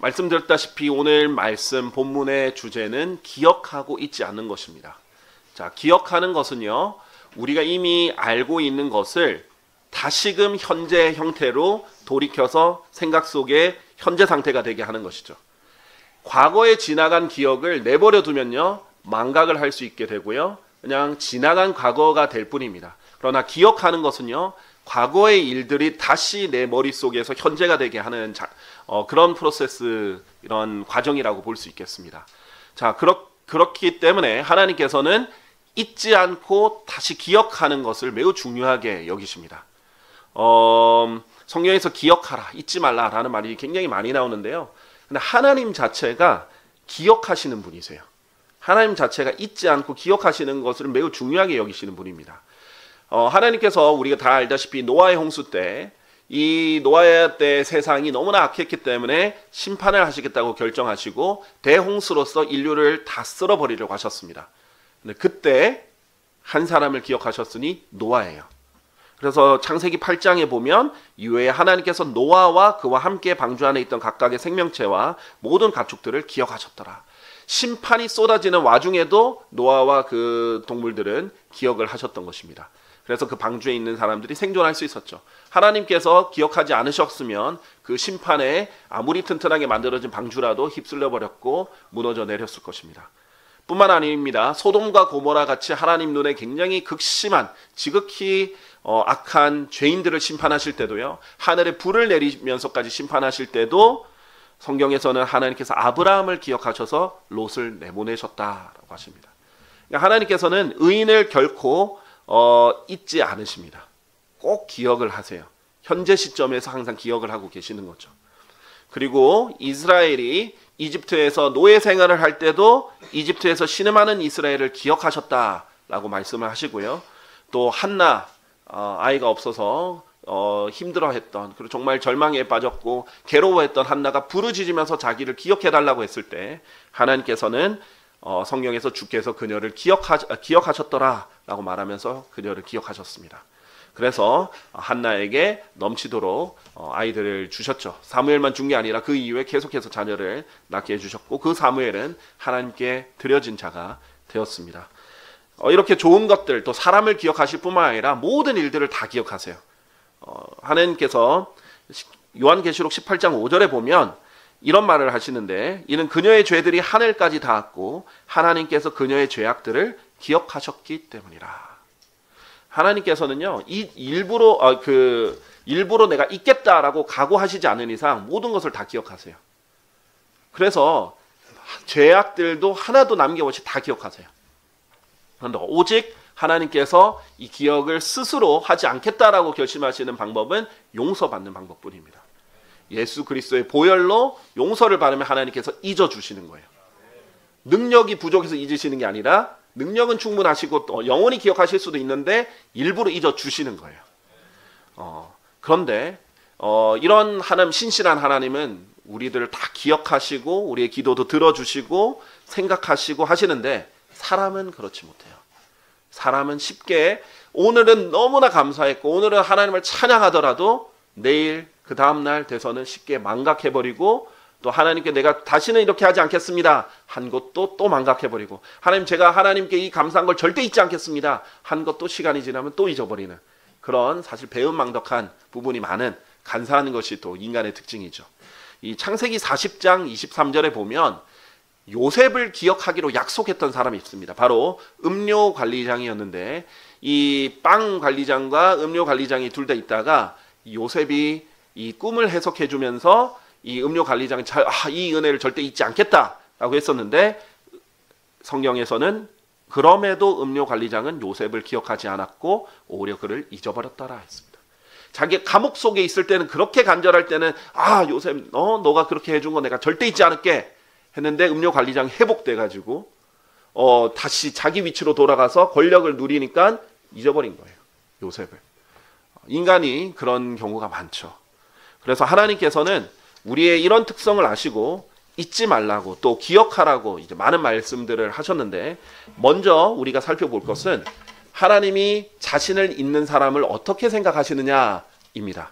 말씀드렸다시피 오늘 말씀 본문의 주제는 기억하고 있지 않는 것입니다. 자, 기억하는 것은요, 우리가 이미 알고 있는 것을 다시금 현재 형태로 돌이켜서 생각 속에 현재 상태가 되게 하는 것이죠. 과거에 지나간 기억을 내버려 두면요, 망각을 할 수 있게 되고요, 그냥 지나간 과거가 될 뿐입니다. 그러나 기억하는 것은요, 과거의 일들이 다시 내 머릿속에서 현재가 되게 하는 그런 프로세스, 이런 과정이라고 볼 수 있겠습니다. 자, 그렇기 때문에 하나님께서는 잊지 않고 다시 기억하는 것을 매우 중요하게 여기십니다. 성경에서 기억하라, 잊지 말라라는 말이 굉장히 많이 나오는데요. 근데 하나님 자체가 기억하시는 분이세요. 하나님 자체가 잊지 않고 기억하시는 것을 매우 중요하게 여기시는 분입니다. 하나님께서 우리가 다 알다시피 노아의 홍수 때, 이 노아의 때 세상이 너무나 악했기 때문에 심판을 하시겠다고 결정하시고 대홍수로서 인류를 다 쓸어버리려고 하셨습니다. 근데 그때 한 사람을 기억하셨으니 노아예요. 그래서 창세기 8장에 보면 이후에 하나님께서 노아와 그와 함께 방주 안에 있던 각각의 생명체와 모든 가축들을 기억하셨더라. 심판이 쏟아지는 와중에도 노아와 그 동물들은 기억을 하셨던 것입니다. 그래서 그 방주에 있는 사람들이 생존할 수 있었죠. 하나님께서 기억하지 않으셨으면 그 심판에 아무리 튼튼하게 만들어진 방주라도 휩쓸려 버렸고 무너져 내렸을 것입니다. 뿐만 아닙니다. 소돔과 고모라 같이 하나님 눈에 굉장히 극심한, 지극히 악한 죄인들을 심판하실 때도요, 하늘에 불을 내리면서까지 심판하실 때도 성경에서는 하나님께서 아브라함을 기억하셔서 롯을 내보내셨다라고 하십니다. 그러니까 하나님께서는 의인을 결코 잊지 않으십니다. 꼭 기억을 하세요. 현재 시점에서 항상 기억을 하고 계시는 거죠. 그리고 이스라엘이 이집트에서 노예 생활을 할 때도 이집트에서 신음하는 이스라엘을 기억하셨다라고 말씀을 하시고요. 또 한나, 아이가 없어서 힘들어했던, 그리고 정말 절망에 빠졌고 괴로워했던 한나가 부르짖으면서 자기를 기억해달라고 했을 때 하나님께서는 성경에서 주께서 그녀를 기억하셨더라라고 말하면서 그녀를 기억하셨습니다. 그래서 한나에게 넘치도록 아이들을 주셨죠. 사무엘만 준 게 아니라 그 이후에 계속해서 자녀를 낳게 해주셨고 그 사무엘은 하나님께 드려진 자가 되었습니다. 이렇게 좋은 것들, 또 사람을 기억하실 뿐만 아니라 모든 일들을 다 기억하세요. 하나님께서 요한계시록 18장 5절에 보면 이런 말을 하시는데, 이는 그녀의 죄들이 하늘까지 닿았고 하나님께서 그녀의 죄악들을 기억하셨기 때문이라. 하나님께서는요, 일부러 내가 잊겠다라고 각오하시지 않은 이상 모든 것을 다 기억하세요. 그래서 죄악들도 하나도 남김없이 다 기억하세요. 그런데 오직 하나님께서 이 기억을 스스로 하지 않겠다라고 결심하시는 방법은 용서받는 방법뿐입니다. 예수 그리스도의 보혈로 용서를 받으면 하나님께서 잊어주시는 거예요. 능력이 부족해서 잊으시는 게 아니라 능력은 충분하시고 또 영원히 기억하실 수도 있는데 일부러 잊어주시는 거예요. 그런데 이런 하나님, 신실한 하나님은 우리들을 다 기억하시고 우리의 기도도 들어주시고 생각하시고 하시는데, 사람은 그렇지 못해요. 사람은 쉽게 오늘은 너무나 감사했고 오늘은 하나님을 찬양하더라도 내일 그 다음날 돼서는 쉽게 망각해버리고, 또 하나님께 내가 다시는 이렇게 하지 않겠습니다 한 것도 또 망각해버리고, 하나님 제가 하나님께 이 감사한 걸 절대 잊지 않겠습니다 한 것도 시간이 지나면 또 잊어버리는, 그런 사실 배은망덕한 부분이 많은, 간사한 것이 또 인간의 특징이죠. 이 창세기 40장 23절에 보면 요셉을 기억하기로 약속했던 사람이 있습니다. 바로 음료 관리장이었는데, 이 빵 관리장과 음료 관리장이 둘 다 있다가 요셉이 이 꿈을 해석해 주면서 이 음료 관리장이 이 은혜를 절대 잊지 않겠다라고 했었는데, 성경에서는 그럼에도 음료 관리장은 요셉을 기억하지 않았고 오히려 그를 잊어버렸더라 했습니다. 자기 감옥 속에 있을 때는, 그렇게 간절할 때는 요셉 너가 그렇게 해준 거 내가 절대 잊지 않을게 했는데, 음료 관리장이 회복돼 가지고 다시 자기 위치로 돌아가서 권력을 누리니까 잊어버린 거예요, 요셉을. 인간이 그런 경우가 많죠. 그래서 하나님께서는 우리의 이런 특성을 아시고 잊지 말라고, 또 기억하라고 이제 많은 말씀들을 하셨는데, 먼저 우리가 살펴볼 것은 하나님이 자신을 잊는 사람을 어떻게 생각하시느냐입니다.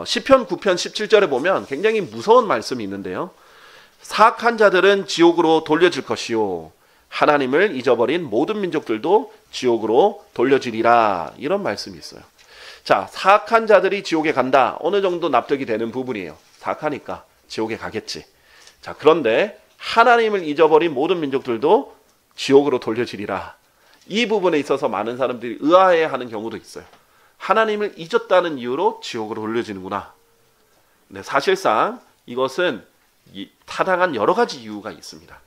시편 9편 17절에 보면 굉장히 무서운 말씀이 있는데요. 사악한 자들은 지옥으로 돌려질 것이요 하나님을 잊어버린 모든 민족들도 지옥으로 돌려지리라. 이런 말씀이 있어요. 자, 사악한 자들이 지옥에 간다. 어느 정도 납득이 되는 부분이에요. 사악하니까 지옥에 가겠지. 자, 그런데 하나님을 잊어버린 모든 민족들도 지옥으로 돌려지리라. 이 부분에 있어서 많은 사람들이 의아해하는 경우도 있어요. 하나님을 잊었다는 이유로 지옥으로 돌려지는구나. 네, 사실상 이것은 타당한 여러 가지 이유가 있습니다.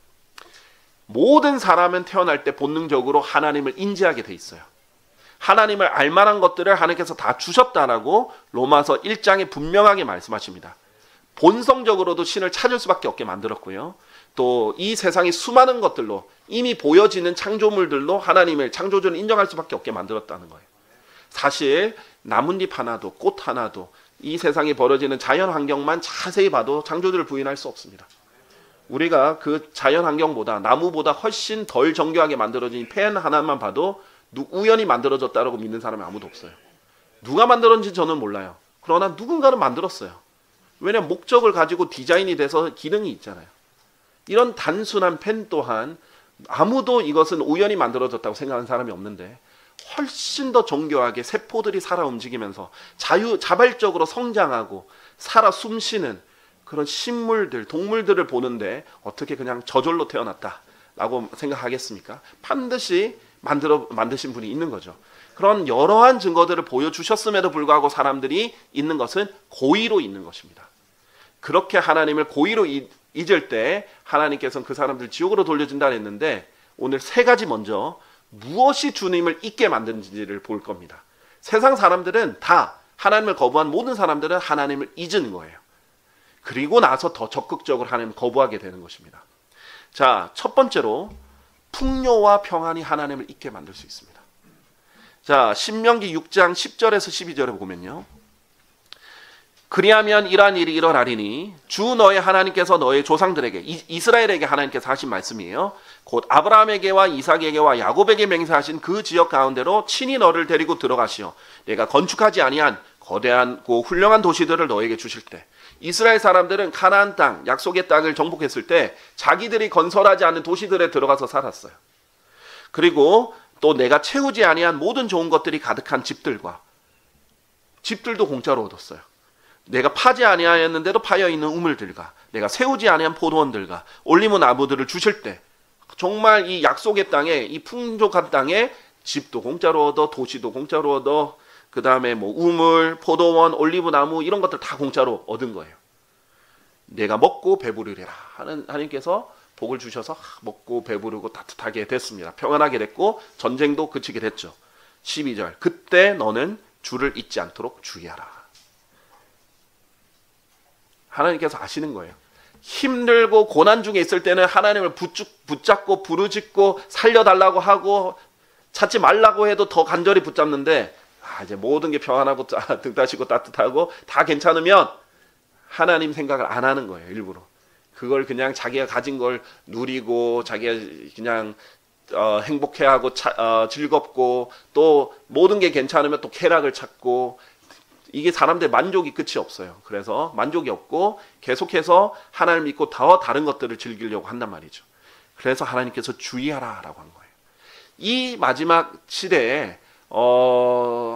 모든 사람은 태어날 때 본능적으로 하나님을 인지하게 돼 있어요. 하나님을 알만한 것들을 하나님께서 다 주셨다라고 로마서 1장에 분명하게 말씀하십니다. 본성적으로도 신을 찾을 수밖에 없게 만들었고요. 또 이 세상의 수많은 것들로 이미 보여지는 창조물들로 하나님을 창조주를 인정할 수밖에 없게 만들었다는 거예요. 사실 나뭇잎 하나도 꽃 하나도 이 세상에 벌어지는 자연 환경만 자세히 봐도 창조주를 부인할 수 없습니다. 우리가 그 자연 환경보다 나무보다 훨씬 덜 정교하게 만들어진 펜 하나만 봐도 우연히 만들어졌다고 믿는 사람이 아무도 없어요. 누가 만들었는지 저는 몰라요. 그러나 누군가는 만들었어요. 왜냐하면 목적을 가지고 디자인이 돼서 기능이 있잖아요. 이런 단순한 펜 또한 아무도 이것은 우연히 만들어졌다고 생각하는 사람이 없는데 훨씬 더 정교하게 세포들이 살아 움직이면서 자발적으로 성장하고 살아 숨쉬는 그런 식물들, 동물들을 보는데 어떻게 그냥 저절로 태어났다라고 생각하겠습니까? 반드시 만드신 분이 있는 거죠. 그런 여러한 증거들을 보여주셨음에도 불구하고 사람들이 있는 것은 고의로 있는 것입니다. 그렇게 하나님을 고의로 잊을 때 하나님께서는 그 사람들 지옥으로 돌려준다 했는데 오늘 세 가지 먼저 무엇이 주님을 잊게 만드는지를 볼 겁니다. 세상 사람들은 다 하나님을 거부한 모든 사람들은 하나님을 잊은 거예요. 그리고 나서 더 적극적으로 하나님을 거부하게 되는 것입니다. 자, 첫 번째로 풍요와 평안이 하나님을 잊게 만들 수 있습니다. 자, 신명기 6장 10절에서 12절에 보면요. 그리하면 이러한 일이 일어나리니 주 너의 하나님께서 너의 조상들에게 이스라엘에게 하나님께서 하신 말씀이에요. 곧 아브라함에게와 이삭에게와 야곱에게 맹세하신 그 지역 가운데로 친히 너를 데리고 들어가시어 내가 건축하지 아니한 거대하고 훌륭한 도시들을 너에게 주실 때 이스라엘 사람들은 가나안 땅, 약속의 땅을 정복했을 때 자기들이 건설하지 않은 도시들에 들어가서 살았어요. 그리고 또 내가 채우지 아니한 모든 좋은 것들이 가득한 집들도 공짜로 얻었어요. 내가 파지 아니하였는데도 파여있는 우물들과 내가 세우지 아니한 포도원들과 올리브 나무들을 주실 때 정말 이 약속의 땅에 이 풍족한 땅에 집도 공짜로 얻어 도시도 공짜로 얻어 그 다음에 뭐 우물, 포도원, 올리브 나무 이런 것들 다 공짜로 얻은 거예요. 내가 먹고 배부르리라 하나님께서 복을 주셔서 먹고 배부르고 따뜻하게 됐습니다. 평안하게 됐고 전쟁도 그치게 됐죠. 12절 그때 너는 주를 잊지 않도록 주의하라. 하나님께서 아시는 거예요. 힘들고 고난 중에 있을 때는 하나님을 붙잡고 부르짖고 살려달라고 하고 찾지 말라고 해도 더 간절히 붙잡는데 이제 모든 게 평안하고 등 따시고 따뜻하고 다 괜찮으면 하나님 생각을 안 하는 거예요. 일부러. 그걸 그냥 자기가 가진 걸 누리고 자기가 그냥 행복해하고 즐겁고 또 모든 게 괜찮으면 또 쾌락을 찾고 이게 사람들의 만족이 끝이 없어요. 그래서 만족이 없고 계속해서 하나님을 믿고 더 다른 것들을 즐기려고 한단 말이죠. 그래서 하나님께서 주의하라라고 한 거예요. 이 마지막 시대에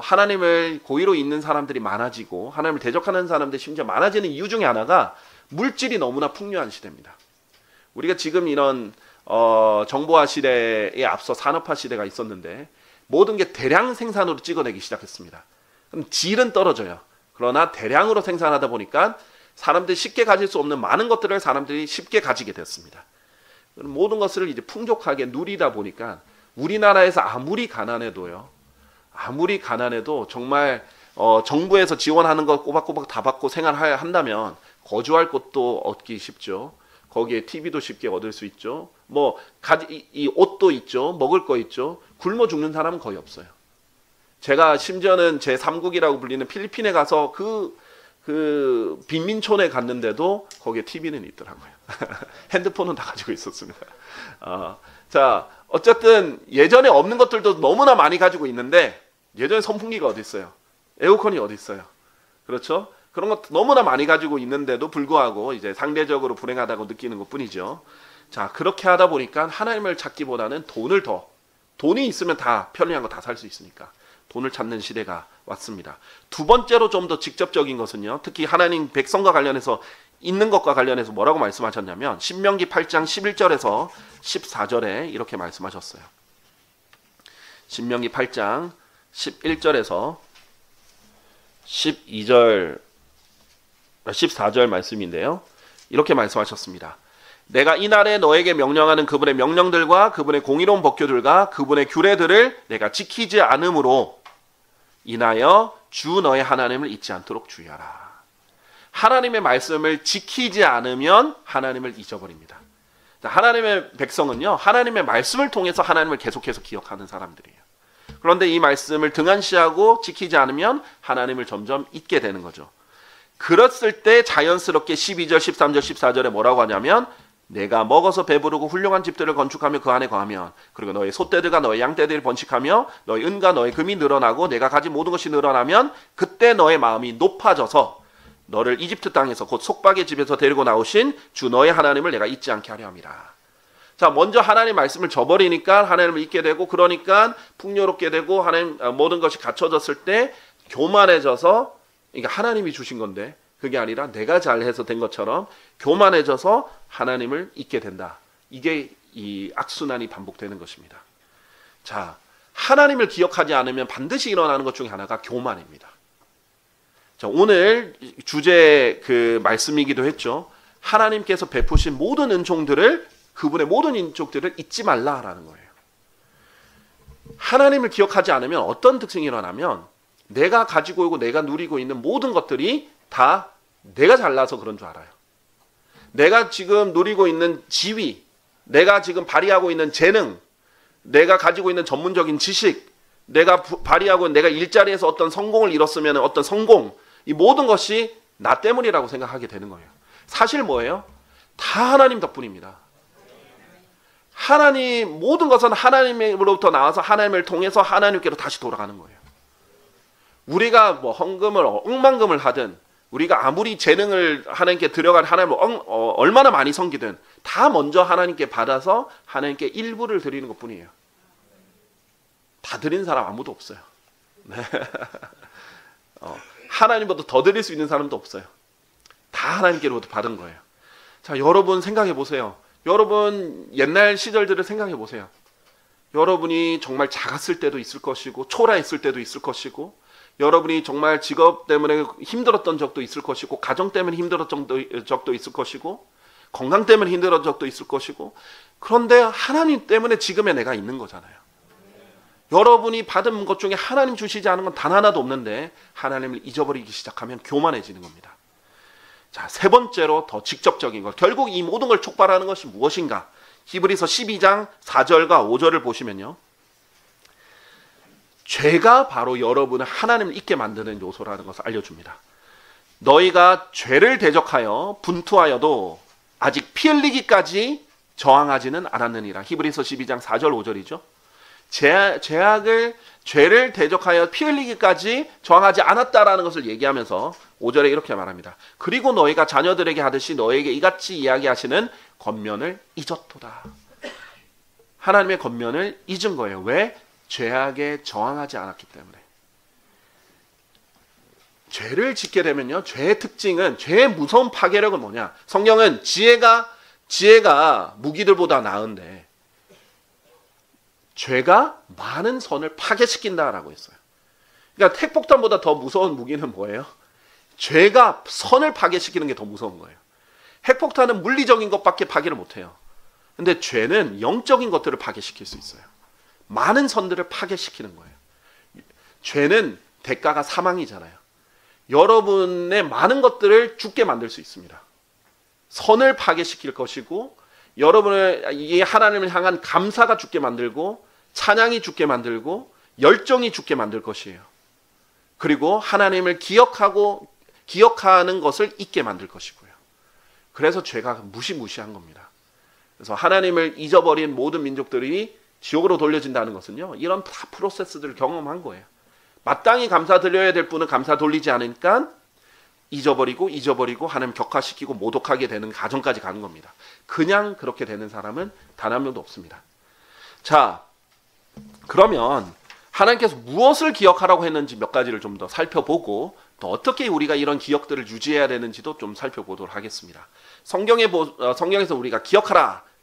하나님을 고의로 잊는 사람들이 많아지고 하나님을 대적하는 사람들이 심지어 많아지는 이유 중에 하나가 물질이 너무나 풍요한 시대입니다. 우리가 지금 이런 정보화 시대에 앞서 산업화 시대가 있었는데 모든 게 대량 생산으로 찍어내기 시작했습니다. 그럼 질은 떨어져요. 그러나 대량으로 생산하다 보니까 사람들이 쉽게 가질 수 없는 많은 것들을 사람들이 쉽게 가지게 됐습니다. 모든 것을 이제 풍족하게 누리다 보니까 우리나라에서 아무리 가난해도 정말 정부에서 지원하는 거 꼬박꼬박 다 받고 생활한다면 거주할 곳도 얻기 쉽죠. 거기에 TV도 쉽게 얻을 수 있죠. 이 옷도 있죠. 먹을 거 있죠. 굶어 죽는 사람은 거의 없어요. 제가 심지어는 제 3국이라고 불리는 필리핀에 가서 그 빈민촌에 갔는데도 거기에 TV는 있더라고요. 핸드폰은 다 가지고 있었습니다. 자, 어쨌든 예전에 없는 것들도 너무나 많이 가지고 있는데 예전에 선풍기가 어디 있어요? 에어컨이 어디 있어요? 그렇죠? 그런 것 너무나 많이 가지고 있는데도 불구하고 이제 상대적으로 불행하다고 느끼는 것뿐이죠. 자, 그렇게 하다 보니까 하나님을 찾기보다는 돈이 있으면 다 편리한 거 다 살 수 있으니까 돈을 찾는 시대가 왔습니다. 두 번째로 좀 더 직접적인 것은요. 특히 하나님 백성과 관련해서 있는 것과 관련해서 뭐라고 말씀하셨냐면 신명기 8장 11절에서 14절에 이렇게 말씀하셨어요. 신명기 8장 11절에서 14절 말씀인데요. 이렇게 말씀하셨습니다. 내가 이날에 너에게 명령하는 그분의 명령들과 그분의 공의로운 법규들과 그분의 규례들을 내가 지키지 않으므로 인하여 주 너의 하나님을 잊지 않도록 주의하라. 하나님의 말씀을 지키지 않으면 하나님을 잊어버립니다. 하나님의 백성은요, 하나님의 말씀을 통해서 하나님을 계속해서 기억하는 사람들이에요. 그런데 이 말씀을 등한시하고 지키지 않으면 하나님을 점점 잊게 되는 거죠. 그랬을 때 자연스럽게 12절, 13절, 14절에 뭐라고 하냐면 내가 먹어서 배부르고 훌륭한 집들을 건축하며 그 안에 거하면 그리고 너의 소떼들과 너의 양떼들을 번식하며 너의 은과 너의 금이 늘어나고 내가 가진 모든 것이 늘어나면 그때 너의 마음이 높아져서 너를 이집트 땅에서 곧 속박의 집에서 데리고 나오신 주 너의 하나님을 내가 잊지 않게 하려 함이라. 자, 먼저 하나님 말씀을 저버리니까 하나님을 잊게 되고 그러니까 풍요롭게 되고 하나님 모든 것이 갖춰졌을 때 교만해져서 그러니까 하나님이 주신 건데 그게 아니라 내가 잘해서 된 것처럼 교만해져서 하나님을 잊게 된다. 이게 이 악순환이 반복되는 것입니다. 자, 하나님을 기억하지 않으면 반드시 일어나는 것 중에 하나가 교만입니다. 자, 오늘 주제 그 말씀이기도 했죠. 하나님께서 베푸신 모든 은총들을 그분의 모든 인족들을 잊지 말라라는 거예요. 하나님을 기억하지 않으면 어떤 특징이 일어나면 내가 가지고 있고 내가 누리고 있는 모든 것들이 다 내가 잘나서 그런 줄 알아요. 내가 지금 누리고 있는 지위, 내가 지금 발휘하고 있는 재능, 내가 가지고 있는 전문적인 지식, 내가 발휘하고 내가 일자리에서 어떤 성공을 이뤘으면 어떤 성공, 이 모든 것이 나 때문이라고 생각하게 되는 거예요. 사실 뭐예요? 다 하나님 덕분입니다. 하나님, 모든 것은 하나님으로부터 나와서 하나님을 통해서 하나님께로 다시 돌아가는 거예요. 우리가 뭐 헌금을 억만금을 하든 우리가 아무리 재능을 하나님께 들여간 하나님을 얼마나 많이 섬기든 다 먼저 하나님께 받아서 하나님께 일부를 드리는 것뿐이에요. 다 드린 사람 아무도 없어요. 네. 하나님보다 더 드릴 수 있는 사람도 없어요. 다 하나님께로부터 받은 거예요. 자, 여러분 생각해 보세요. 여러분 옛날 시절들을 생각해 보세요. 여러분이 정말 작았을 때도 있을 것이고 초라했을 때도 있을 것이고 여러분이 정말 직업 때문에 힘들었던 적도 있을 것이고 가정 때문에 힘들었던 적도 있을 것이고 건강 때문에 힘들었던 적도 있을 것이고 그런데 하나님 때문에 지금의 내가 있는 거잖아요. 여러분이 받은 것 중에 하나님 주시지 않은 건 단 하나도 없는데 하나님을 잊어버리기 시작하면 교만해지는 겁니다. 자, 세 번째로 더 직접적인 것. 결국 이 모든 걸 촉발하는 것이 무엇인가? 히브리서 12장 4절과 5절을 보시면요. 죄가 바로 여러분을 하나님을 잊게 만드는 요소라는 것을 알려줍니다. 너희가 죄를 대적하여 분투하여도 아직 피 흘리기까지 저항하지는 않았느니라. 히브리서 12장 4절 5절이죠. 죄를 대적하여 피 흘리기까지 저항하지 않았다라는 것을 얘기하면서 5절에 이렇게 말합니다. 그리고 너희가 자녀들에게 하듯이 너에게 이같이 이야기하시는 권면을 잊었도다. 하나님의 권면을 잊은 거예요. 왜? 죄악에 저항하지 않았기 때문에. 죄를 짓게 되면요, 죄의 특징은, 죄의 무서운 파괴력은 뭐냐? 성경은 지혜가 무기들보다 나은데 죄가 많은 선을 파괴시킨다라고 했어요. 그러니까 핵폭탄보다 더 무서운 무기는 뭐예요? 죄가 선을 파괴시키는 게 더 무서운 거예요. 핵폭탄은 물리적인 것밖에 파괴를 못해요. 근데 죄는 영적인 것들을 파괴시킬 수 있어요. 많은 선들을 파괴시키는 거예요. 죄는 대가가 사망이잖아요. 여러분의 많은 것들을 죽게 만들 수 있습니다. 선을 파괴시킬 것이고 여러분의 이 하나님을 향한 감사가 죽게 만들고 찬양이 죽게 만들고 열정이 죽게 만들 것이에요. 그리고 하나님을 기억하는 것을 잊게 만들 것이고요. 그래서 죄가 무시무시한 겁니다. 그래서 하나님을 잊어버린 모든 민족들이 지옥으로 돌려진다는 것은요, 이런 다 프로세스들을 경험한 거예요. 마땅히 감사 드려야 될 분은 감사 돌리지 않으니까 잊어버리고 하나님 격화시키고 모독하게 되는 가정까지 가는 겁니다. 그냥 그렇게 되는 사람은 단 한 명도 없습니다. 자, 그러면 하나님께서 무엇을 기억하라고 했는지 몇 가지를 좀 더 살펴보고 또 어떻게 우리가 이런 기억들을 유지해야 되는지도 좀 살펴보도록 하겠습니다. 성경에서 우리가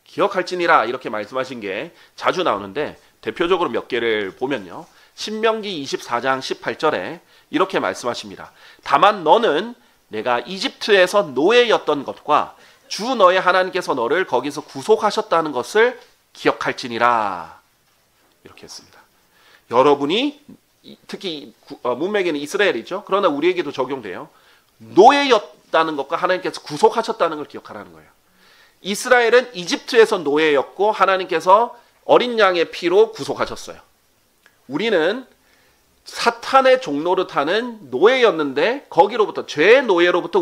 기억할지니라 이렇게 말씀하신 게 자주 나오는데 대표적으로 몇 개를 보면요. 신명기 24장 18절에 이렇게 말씀하십니다. 다만 너는 내가 이집트에서 노예였던 것과 주 너의 하나님께서 너를 거기서 구속하셨다는 것을 기억할지니라 이렇게 했습니다. 여러분이 특히 문맥에는 이스라엘이죠. 그러나 우리에게도 적용돼요. 노예였다는 것과 하나님께서 구속하셨다는 걸 기억하라는 거예요. 이스라엘은 이집트에서 노예였고 하나님께서 어린 양의 피로 구속하셨어요. 우리는 사탄의 종노릇하는 노예였는데 거기로부터 죄의 노예로부터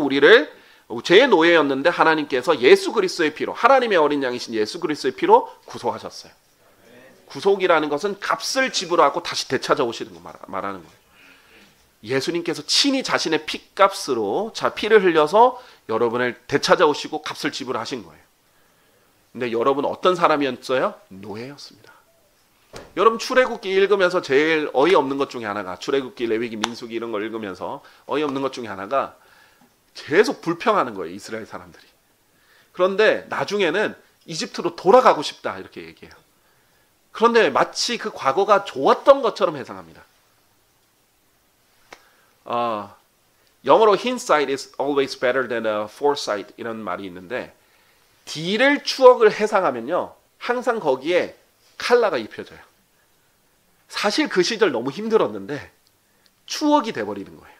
죄의 노예였는데 하나님께서 예수 그리스도의 피로 하나님의 어린 양이신 예수 그리스도의 피로 구속하셨어요. 구속이라는 것은 값을 지불하고 다시 되찾아오시는 거 말하는 거예요. 예수님께서 친히 자신의 피값으로 피를 흘려서 여러분을 되찾아오시고 값을 지불하신 거예요. 근데 여러분 어떤 사람이었어요? 노예였습니다. 여러분 출애굽기 읽으면서 제일 어이없는 것 중에 하나가 출애굽기, 레위기, 민수기 이런 걸 읽으면서 어이없는 것 중에 하나가 계속 불평하는 거예요. 이스라엘 사람들이. 그런데 나중에는 이집트로 돌아가고 싶다 이렇게 얘기해요. 그런데 마치 그 과거가 좋았던 것처럼 해석합니다. 영어로 hindsight is always better than foresight 이런 말이 있는데 뒤를 추억을 해상하면요. 항상 거기에 칼라가 입혀져요. 사실 그 시절 너무 힘들었는데 추억이 돼버리는 거예요.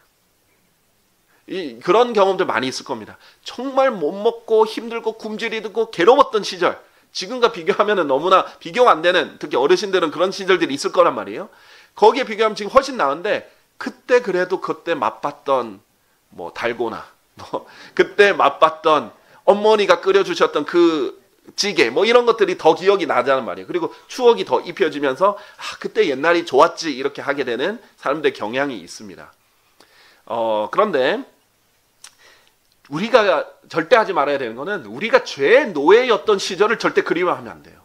그런 경험들 많이 있을 겁니다. 정말 못 먹고 힘들고 굶주리고 괴로웠던 시절 지금과 비교하면 너무나 비교가 안 되는 특히 어르신들은 그런 시절들이 있을 거란 말이에요. 거기에 비교하면 지금 훨씬 나은데 그때 그래도 그때 맛봤던 뭐 달고나 그때 맛봤던 어머니가 끓여주셨던 그 찌개 뭐 이런 것들이 더 기억이 나자는 말이에요. 그리고 추억이 더 입혀지면서 그때 옛날이 좋았지 이렇게 하게 되는 사람들의 경향이 있습니다. 그런데 우리가 절대 하지 말아야 되는 거는 우리가 죄의 노예였던 시절을 절대 그리워하면 안 돼요.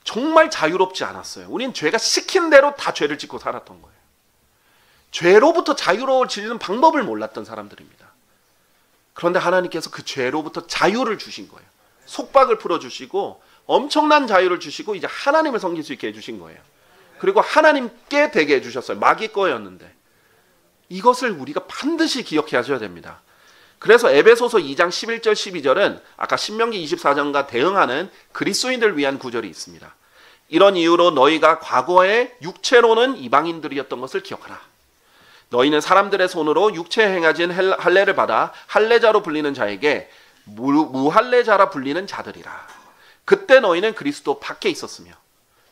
정말 자유롭지 않았어요. 우리는 죄가 시킨 대로 다 죄를 짓고 살았던 거예요. 죄로부터 자유로워지는 방법을 몰랐던 사람들입니다. 그런데 하나님께서 그 죄로부터 자유를 주신 거예요. 속박을 풀어주시고 엄청난 자유를 주시고 이제 하나님을 섬길 수 있게 해주신 거예요. 그리고 하나님께 되게 해주셨어요. 마귀 거였는데. 이것을 우리가 반드시 기억해 하셔야 됩니다. 그래서 에베소서 2장 11절 12절은 아까 신명기 24장과 대응하는 그리스도인들을 위한 구절이 있습니다. 이런 이유로 너희가 과거에 육체로는 이방인들이었던 것을 기억하라. 너희는 사람들의 손으로 육체에 행하진 할례를 받아 할례자로 불리는 자에게 무할례자라 불리는 자들이라. 그때 너희는 그리스도 밖에 있었으며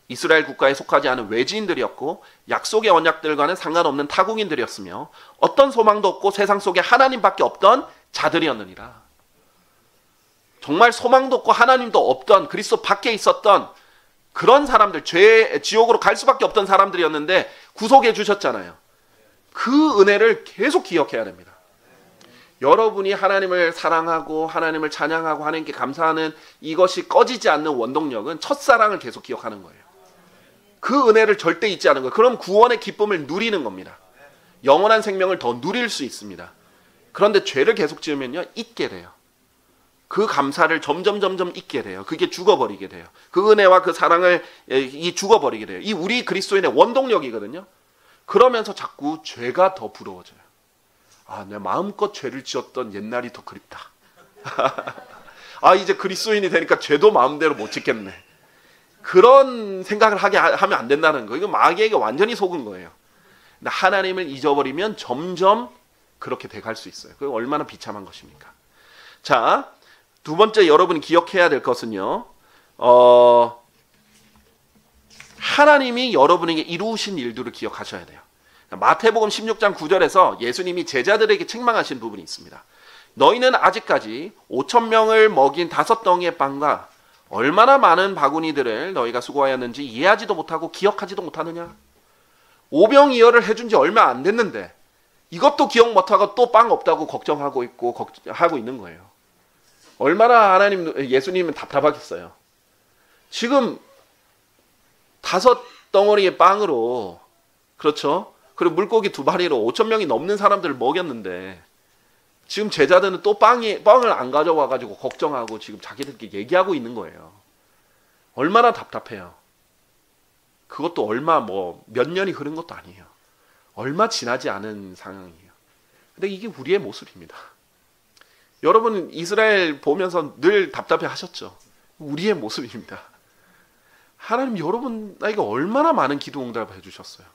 이스라엘 국가에 속하지 않은 외지인들이었고 약속의 언약들과는 상관없는 타국인들이었으며 어떤 소망도 없고 세상 속에 하나님밖에 없던 자들이었느니라. 정말 소망도 없고 하나님도 없던 그리스도 밖에 있었던 그런 사람들, 지옥으로 갈 수밖에 없던 사람들이었는데 구속해 주셨잖아요. 그 은혜를 계속 기억해야 됩니다. 여러분이 하나님을 사랑하고 하나님을 찬양하고 하나님께 감사하는 이것이 꺼지지 않는 원동력은 첫사랑을 계속 기억하는 거예요. 그 은혜를 절대 잊지 않은 거예요. 그럼 구원의 기쁨을 누리는 겁니다. 영원한 생명을 더 누릴 수 있습니다. 그런데 죄를 계속 지으면요 잊게 돼요. 그 감사를 점점 잊게 돼요. 그게 죽어버리게 돼요. 그 은혜와 그 사랑을 죽어버리게 돼요. 이 우리 그리스도인의 원동력이거든요. 그러면서 자꾸 죄가 더 부러워져요. 내 마음껏 죄를 지었던 옛날이 더 그립다. 이제 그리스도인이 되니까 죄도 마음대로 못 짓겠네. 그런 생각을 하면 안 된다는 거예요. 이거 마귀에게 완전히 속은 거예요. 근데 하나님을 잊어버리면 점점 그렇게 돼갈 수 있어요. 그게 얼마나 비참한 것입니까? 자, 두 번째 여러분이 기억해야 될 것은요. 하나님이 여러분에게 이루신 일들을 기억하셔야 돼요. 마태복음 16장 9절에서 예수님이 제자들에게 책망하신 부분이 있습니다. 너희는 아직까지 5,000명을 먹인 5덩이의 빵과 얼마나 많은 바구니들을 너희가 수고하였는지 이해하지도 못하고 기억하지도 못하느냐? 오병이어를 해준 지 얼마 안 됐는데 이것도 기억 못하고 또 빵 없다고 걱정하고 있고 하고 있는 거예요. 얼마나 예수님은 답답하겠어요. 지금 5덩어리의 빵으로, 그렇죠? 그리고 물고기 2마리로 5,000명이 넘는 사람들을 먹였는데 지금 제자들은 또 빵을 안 가져와가지고 걱정하고 지금 자기들끼리 얘기하고 있는 거예요. 얼마나 답답해요. 그것도 몇 년이 흐른 것도 아니에요. 얼마 지나지 않은 상황이에요. 근데 이게 우리의 모습입니다. 여러분 이스라엘 보면서 늘 답답해 하셨죠? 우리의 모습입니다. 하나님 여러분에게 얼마나 많은 기도 응답을 해주셨어요.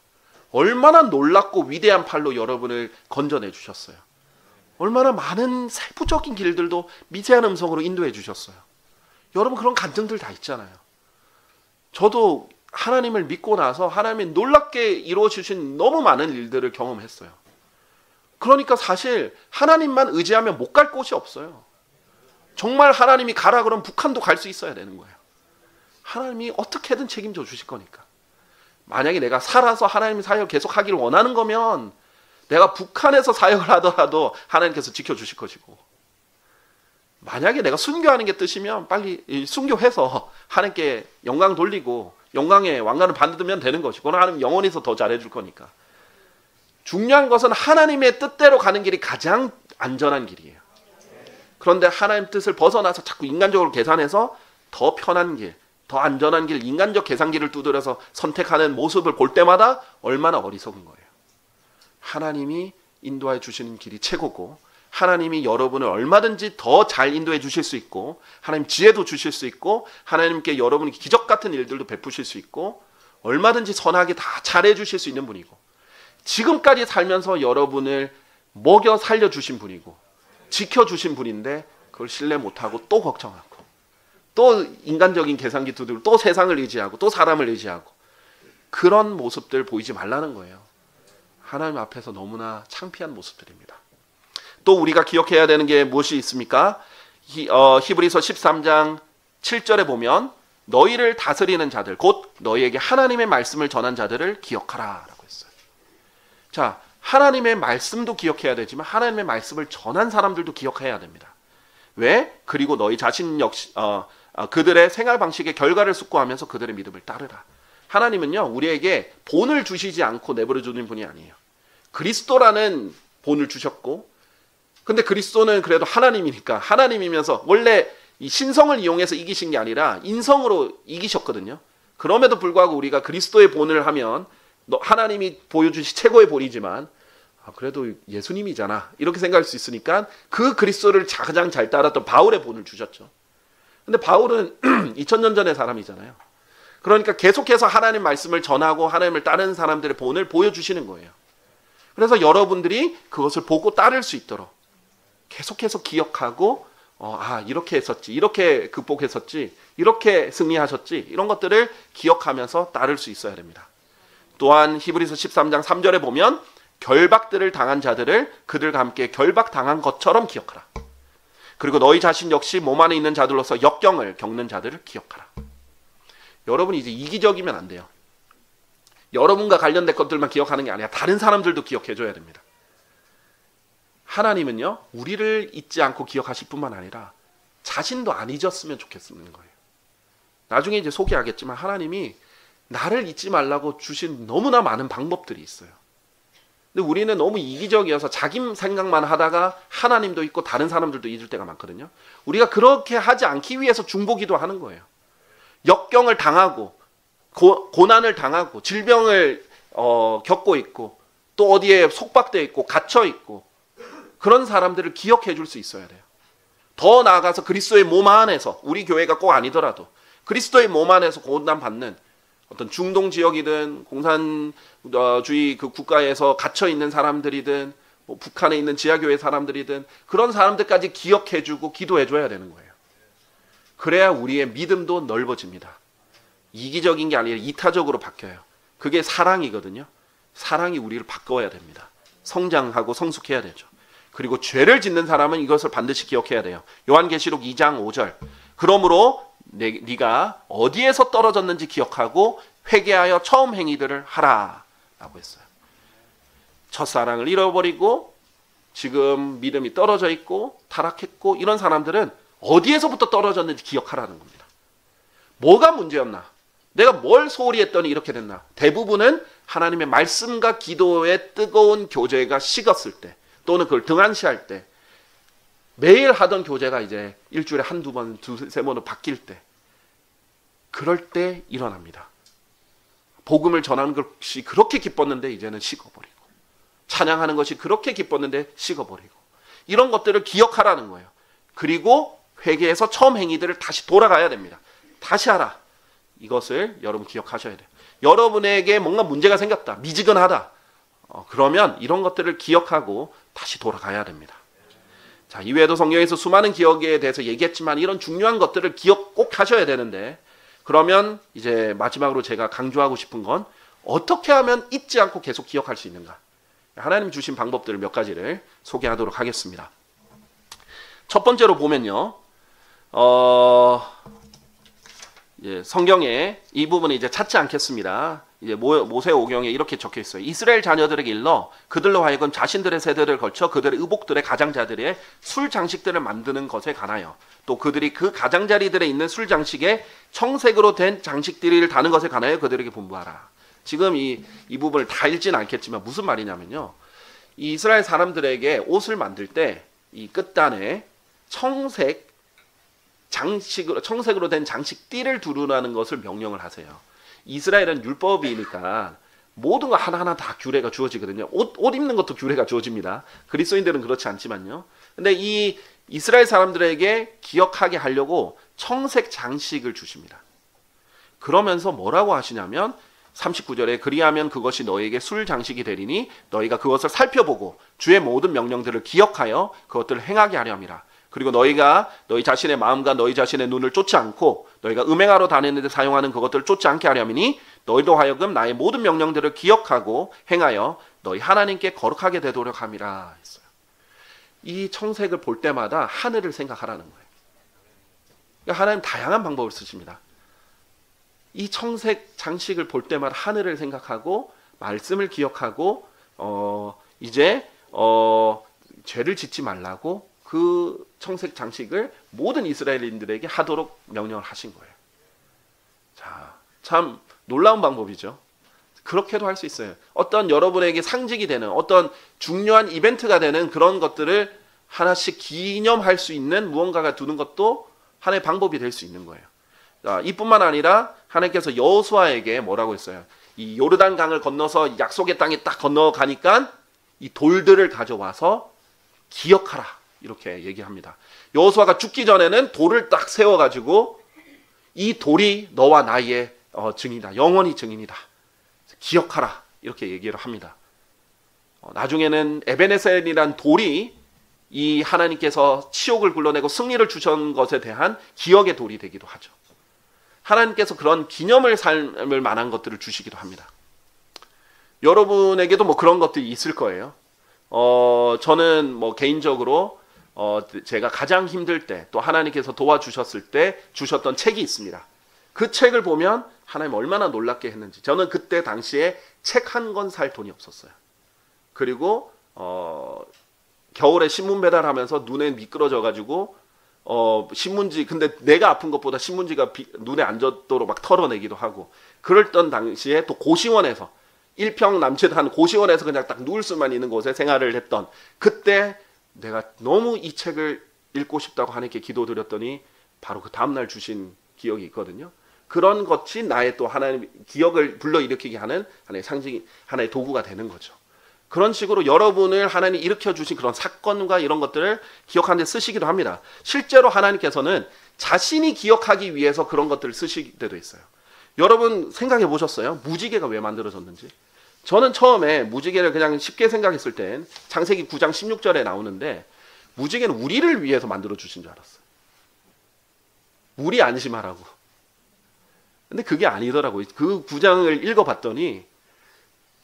얼마나 놀랍고 위대한 팔로 여러분을 건져내 주셨어요. 얼마나 많은 세부적인 길들도 미세한 음성으로 인도해 주셨어요. 여러분 그런 간증들 다 있잖아요. 저도 하나님을 믿고 나서 하나님이 놀랍게 이루어 주신 너무 많은 일들을 경험했어요. 그러니까 사실 하나님만 의지하면 못 갈 곳이 없어요. 정말 하나님이 가라 그러면 북한도 갈 수 있어야 되는 거예요. 하나님이 어떻게든 책임져 주실 거니까. 만약에 내가 살아서 하나님 사역을 계속 하기를 원하는 거면 내가 북한에서 사역을 하더라도 하나님께서 지켜주실 것이고, 만약에 내가 순교하는 게 뜻이면 빨리 순교해서 하나님께 영광 돌리고 영광의 왕관을 받으면 되는 것이고, 하나님 영원히서 더 잘해줄 거니까. 중요한 것은 하나님의 뜻대로 가는 길이 가장 안전한 길이에요. 그런데 하나님 뜻을 벗어나서 자꾸 인간적으로 계산해서 더 편한 길, 더 안전한 길, 인간적 계산기를 두드려서 선택하는 모습을 볼 때마다 얼마나 어리석은 거예요. 하나님이 인도해 주시는 길이 최고고, 하나님이 여러분을 얼마든지 더 잘 인도해 주실 수 있고, 하나님 지혜도 주실 수 있고, 하나님께 여러분이 기적 같은 일들도 베푸실 수 있고, 얼마든지 선하게 다 잘해 주실 수 있는 분이고, 지금까지 살면서 여러분을 먹여 살려 주신 분이고 지켜 주신 분인데 그걸 신뢰 못하고 또 걱정하고 또 인간적인 계산기 두들고 또 세상을 의지하고 또 사람을 의지하고, 그런 모습들 보이지 말라는 거예요. 하나님 앞에서 너무나 창피한 모습들입니다. 또 우리가 기억해야 되는 게 무엇이 있습니까? 히브리서 13장 7절에 보면 너희를 다스리는 자들, 곧 너희에게 하나님의 말씀을 전한 자들을 기억하라 라고 했어요. 자, 하나님의 말씀도 기억해야 되지만 하나님의 말씀을 전한 사람들도 기억해야 됩니다. 왜? 그리고 너희 자신 역시 그들의 생활 방식의 결과를 숙고하면서 그들의 믿음을 따르라. 하나님은요 우리에게 본을 주시지 않고 내버려 두는 분이 아니에요. 그리스도라는 본을 주셨고, 근데 그리스도는 그래도 하나님이니까, 하나님이면서 원래 이 신성을 이용해서 이기신 게 아니라 인성으로 이기셨거든요. 그럼에도 불구하고 우리가 그리스도의 본을 하면 하나님이 보여주신 최고의 본이지만 그래도 예수님이잖아 이렇게 생각할 수 있으니까 그 그리스도를 가장 잘 따랐던 바울의 본을 주셨죠. 근데 바울은 2000년 전의 사람이잖아요. 그러니까 계속해서 하나님 말씀을 전하고 하나님을 따르는 사람들의 본을 보여주시는 거예요. 그래서 여러분들이 그것을 보고 따를 수 있도록 계속해서 기억하고 이렇게 했었지, 이렇게 극복했었지, 이렇게 승리하셨지, 이런 것들을 기억하면서 따를 수 있어야 됩니다. 또한 히브리서 13장 3절에 보면 결박들을 당한 자들을 그들과 함께 결박당한 것처럼 기억하라. 그리고 너희 자신 역시 몸 안에 있는 자들로서 역경을 겪는 자들을 기억하라. 여러분이 이제 이기적이면 안 돼요. 여러분과 관련된 것들만 기억하는 게 아니라 다른 사람들도 기억해 줘야 됩니다. 하나님은요 우리를 잊지 않고 기억하실 뿐만 아니라 자신도 안 잊었으면 좋겠는 거예요. 나중에 이제 소개하겠지만 하나님이 나를 잊지 말라고 주신 너무나 많은 방법들이 있어요. 근데 우리는 너무 이기적이어서 자기 생각만 하다가 하나님도 잊고 다른 사람들도 잊을 때가 많거든요. 우리가 그렇게 하지 않기 위해서 중보기도 하는 거예요. 역경을 당하고 고난을 당하고 질병을 겪고 있고 또 어디에 속박되어 있고 갇혀 있고 그런 사람들을 기억해 줄 수 있어야 돼요. 더 나아가서 그리스도의 몸 안에서, 우리 교회가 꼭 아니더라도 그리스도의 몸 안에서 고난받는 어떤 중동 지역이든 공산주의 그 국가에서 갇혀 있는 사람들이든 북한에 있는 지하교회 사람들이든 그런 사람들까지 기억해주고 기도해줘야 되는 거예요. 그래야 우리의 믿음도 넓어집니다. 이기적인 게 아니라 이타적으로 바뀌어요. 그게 사랑이거든요. 사랑이 우리를 바꿔야 됩니다. 성장하고 성숙해야 되죠. 그리고 죄를 짓는 사람은 이것을 반드시 기억해야 돼요. 요한계시록 2장 5절. 그러므로 네가 어디에서 떨어졌는지 기억하고 회개하여 처음 행위들을 하라 라고 했어요. 첫사랑을 잃어버리고 지금 믿음이 떨어져 있고 타락했고 이런 사람들은 어디에서부터 떨어졌는지 기억하라는 겁니다. 뭐가 문제였나? 내가 뭘 소홀히 했더니 이렇게 됐나? 대부분은 하나님의 말씀과 기도의 뜨거운 교제가 식었을 때 또는 그걸 등한시할 때 매일 하던 교제가 이제 일주일에 한두 번, 두세 번으로 바뀔 때 그럴 때 일어납니다. 복음을 전하는 것이 그렇게 기뻤는데 이제는 식어버리고 찬양하는 것이 그렇게 기뻤는데 식어버리고 이런 것들을 기억하라는 거예요. 그리고 회개해서 처음 행위들을 다시 돌아가야 됩니다. 다시 하라. 이것을 여러분 기억하셔야 돼요. 여러분에게 뭔가 문제가 생겼다. 미지근하다. 그러면 이런 것들을 기억하고 다시 돌아가야 됩니다. 자, 이외에도 성경에서 수많은 기억에 대해서 얘기했지만 이런 중요한 것들을 기억 꼭 하셔야 되는데 그러면 이제 마지막으로 제가 강조하고 싶은 건 어떻게 하면 잊지 않고 계속 기억할 수 있는가? 하나님 주신 방법들을 몇 가지를 소개하도록 하겠습니다. 첫 번째로 보면요. 성경에 이 부분을 이제 찾지 않겠습니다. 이제 모세오경에 이렇게 적혀 있어요. 이스라엘 자녀들에게 일러 그들로 하여금 자신들의 세대를 걸쳐 그들의 의복들의 가장자들의 술 장식들을 만드는 것에 관하여 또 그들이 그 가장자리들에 있는 술 장식에 청색으로 된 장식들을 다는 것에 관하여 그들에게 분부하라. 지금 이 부분을 다 읽지는 않겠지만 무슨 말이냐면요. 이 이스라엘 사람들에게 옷을 만들 때 이 끝단에 청색으로 된 장식띠를 두르라는 것을 명령을 하세요. 이스라엘은 율법이니까 모든 거 하나하나 다 규례가 주어지거든요. 옷 입는 것도 규례가 주어집니다. 그리스도인들은 그렇지 않지만요. 근데 이 이스라엘 사람들에게 기억하게 하려고 청색 장식을 주십니다. 그러면서 뭐라고 하시냐면 39절에 그리하면 그것이 너에게 술 장식이 되리니 너희가 그것을 살펴보고 주의 모든 명령들을 기억하여 그것들을 행하게 하려 함이라. 그리고 너희가 너희 자신의 마음과 너희 자신의 눈을 쫓지 않고 너희가 음행하러 다니는 데 사용하는 그것들을 쫓지 않게 하려 함이니 너희도 하여금 나의 모든 명령들을 기억하고 행하여 너희 하나님께 거룩하게 되도록 함이라 했어요. 이 청색을 볼 때마다 하늘을 생각하라는 거예요. 그러니까 하나님 다양한 방법을 쓰십니다. 이 청색 장식을 볼 때마다 하늘을 생각하고 말씀을 기억하고 죄를 짓지 말라고 그 청색 장식을 모든 이스라엘인들에게 하도록 명령을 하신 거예요. 자, 참 놀라운 방법이죠. 그렇게도 할 수 있어요. 어떤 여러분에게 상징이 되는 어떤 중요한 이벤트가 되는 그런 것들을 하나씩 기념할 수 있는 무언가가 두는 것도 하나의 방법이 될 수 있는 거예요. 자, 이뿐만 아니라 하나님께서 여호수아에게 뭐라고 했어요? 이 요르단 강을 건너서 약속의 땅에 딱 건너가니까 이 돌들을 가져와서 기억하라 이렇게 얘기합니다. 여호수아가 죽기 전에는 돌을 딱 세워가지고 이 돌이 너와 나의 증인이다. 영원히 증인이다. 기억하라 이렇게 얘기를 합니다. 나중에는 에베네셀이란 돌이 이 하나님께서 치욕을 굴러내고 승리를 주신 것에 대한 기억의 돌이 되기도 하죠. 하나님께서 그런 기념을 삼을 만한 것들을 주시기도 합니다. 여러분에게도 뭐 그런 것들이 있을 거예요. 저는 뭐 개인적으로 제가 가장 힘들 때 또 하나님께서 도와주셨을 때 주셨던 책이 있습니다. 그 책을 보면 하나님 얼마나 놀랍게 했는지. 저는 그때 당시에 책 한 권 살 돈이 없었어요. 그리고 겨울에 신문 배달하면서 눈에 미끄러져 가지고 신문지 근데 내가 아픈 것보다 신문지가 눈에 안 젖도록 막 털어내기도 하고 그랬던 당시에 또 고시원에서 일평 남짓한 고시원에서 그냥 딱 누울 수만 있는 곳에 생활을 했던 그때 내가 너무 이 책을 읽고 싶다고 하나님께 기도드렸더니 바로 그 다음날 주신 기억이 있거든요. 그런 것이 나의 또 하나님 기억을 불러일으키게 하는 하나의 상징이 하나의 도구가 되는 거죠. 그런 식으로 여러분을 하나님이 일으켜 주신 그런 사건과 이런 것들을 기억하는 데 쓰시기도 합니다. 실제로 하나님께서는 자신이 기억하기 위해서 그런 것들을 쓰실 때도 있어요. 여러분 생각해 보셨어요? 무지개가 왜 만들어졌는지? 저는 처음에 무지개를 그냥 쉽게 생각했을 땐 창세기 9장 16절에 나오는데 무지개는 우리를 위해서 만들어 주신 줄 알았어요. 우리 안심하라고. 근데 그게 아니더라고요. 그 9장을 읽어봤더니